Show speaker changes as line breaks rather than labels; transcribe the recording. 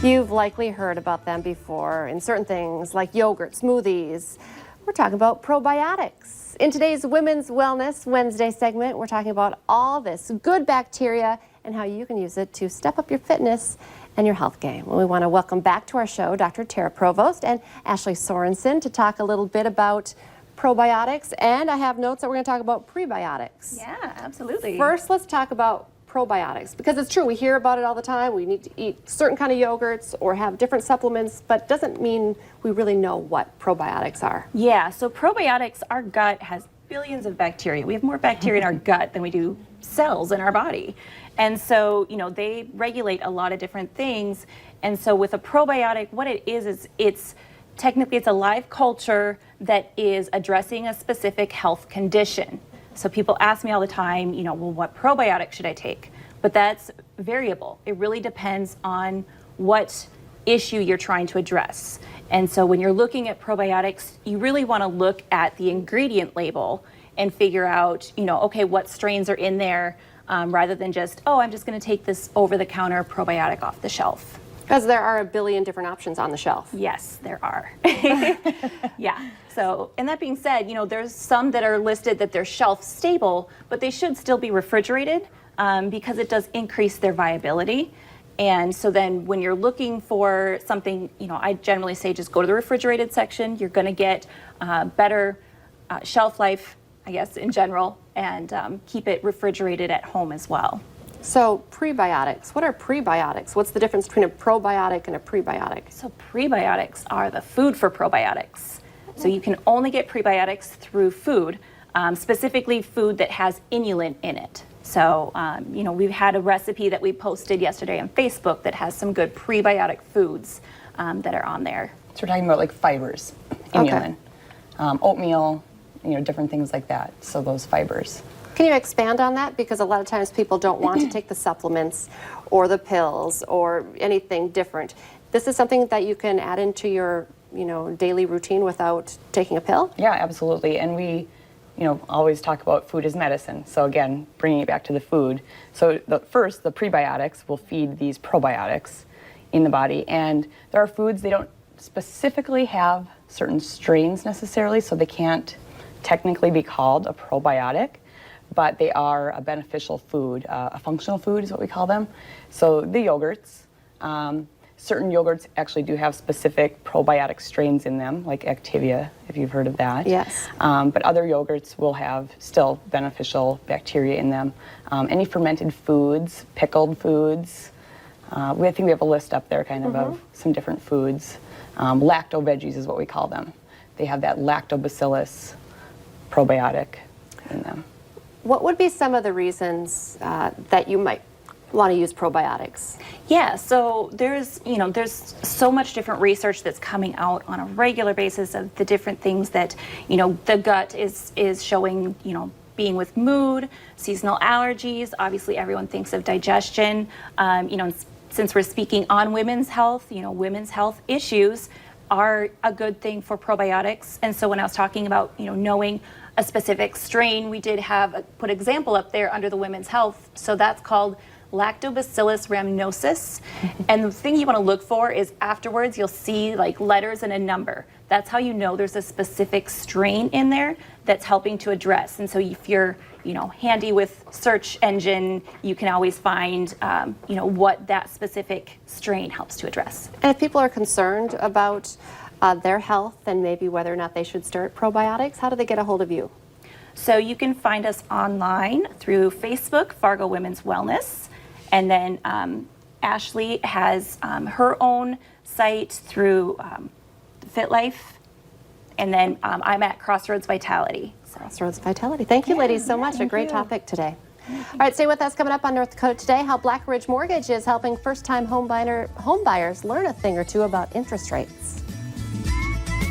You've likely heard about them before in certain things like yogurt, smoothies. We're talking about probiotics. In today's Women's Wellness Wednesday segment, we're talking about all this good bacteria and how you can use it to step up your fitness and your health game. We want to welcome back to our show Dr. Tara Provost and Ashley Sorensen to talk a little bit about probiotics, and I have notes that we're going to talk about prebiotics.
Yeah, absolutely.
First, let's talk about probiotics, because it's true, we hear about it all the time. We need to eat certain kind of yogurts or have different supplements, but doesn't mean we really know what probiotics are.
Yeah, so probiotics, our gut has billions of bacteria. We have more bacteria in our gut than we do cells in our body. And so, you know, they regulate a lot of different things. And so with a probiotic, what it is it's technically it's a live culture that is addressing a specific health condition. So people ask me all the time, you know, well, what probiotic should I take? But that's variable. It really depends on what issue you're trying to address. And so when you're looking at probiotics, you really want to look at the ingredient label and figure out, you know, okay, what strains are in there, rather than just, oh, I'm just going to take this over-the-counter probiotic off the shelf.
Because there are a billion different options on the shelf.
Yes, there are. Yeah. So, and that being said, you know, there's some that are listed that they're shelf stable, but they should still be refrigerated because it does increase their viability. And so then when you're looking for something, you know, I generally say just go to the refrigerated section. You're going to get better shelf life, I guess, in general, and keep it refrigerated at home as well.
So prebiotics, what are prebiotics? What's the difference between a probiotic and a prebiotic?
So prebiotics are the food for probiotics. So you can only get prebiotics through food, specifically food that has inulin in it. So, you know, we've had a recipe that we posted yesterday on Facebook that has some good prebiotic foods that are on there.
So we're talking about like fibers, inulin, oatmeal, you know, different things like that. So those fibers.
Can you expand on that? Because a lot of times people don't want to take the supplements or the pills or anything different. This is something that you can add into your, you know, daily routine without taking a pill?
Yeah, absolutely. And we, you know, always talk about food as medicine. So again, bringing it back to the food. So first, the prebiotics will feed these probiotics in the body. And there are foods, they don't specifically have certain strains necessarily, so they can't technically be called a probiotic, but they are a beneficial food, a functional food is what we call them. So the yogurts, certain yogurts actually do have specific probiotic strains in them, like Activia, if you've heard of that.
Yes.
But other yogurts will have still beneficial bacteria in them. Any fermented foods, pickled foods, I think we have a list up there kind of some different foods. Lacto veggies is what we call them. They have that lactobacillus probiotic in them.
What would be some of the reasons that you might want to use probiotics?
Yeah, so there's so much different research that's coming out on a regular basis of the different things that, you know, the gut is showing, you know, being with mood, seasonal allergies. Obviously, everyone thinks of digestion. You know, since we're speaking on women's health, you know, women's health issues are a good thing for probiotics. And so when I was talking about, you know, knowing a specific strain, we did have put example up there under the women's health. So that's called Lactobacillus rhamnosus. And the thing you want to look for is afterwards you'll see like letters and a number. That's how you know there's a specific strain in there that's helping to address. And so if you're, you know, handy with search engine, you can always find, you know, what that specific strain helps to address.
And if people are concerned about their health and maybe whether or not they should start probiotics, how do they get a hold of you?
So you can find us online through Facebook, Fargo Women's Wellness. And then Ashley has her own site through FitLife. And then I'm at Crossroads Vitality.
Crossroads Vitality. Thank you, ladies, so much. A great topic today. All right, stay with us. Coming up on North Dakota Today, how Black Ridge Mortgage is helping first-time home buyers learn a thing or two about interest rates.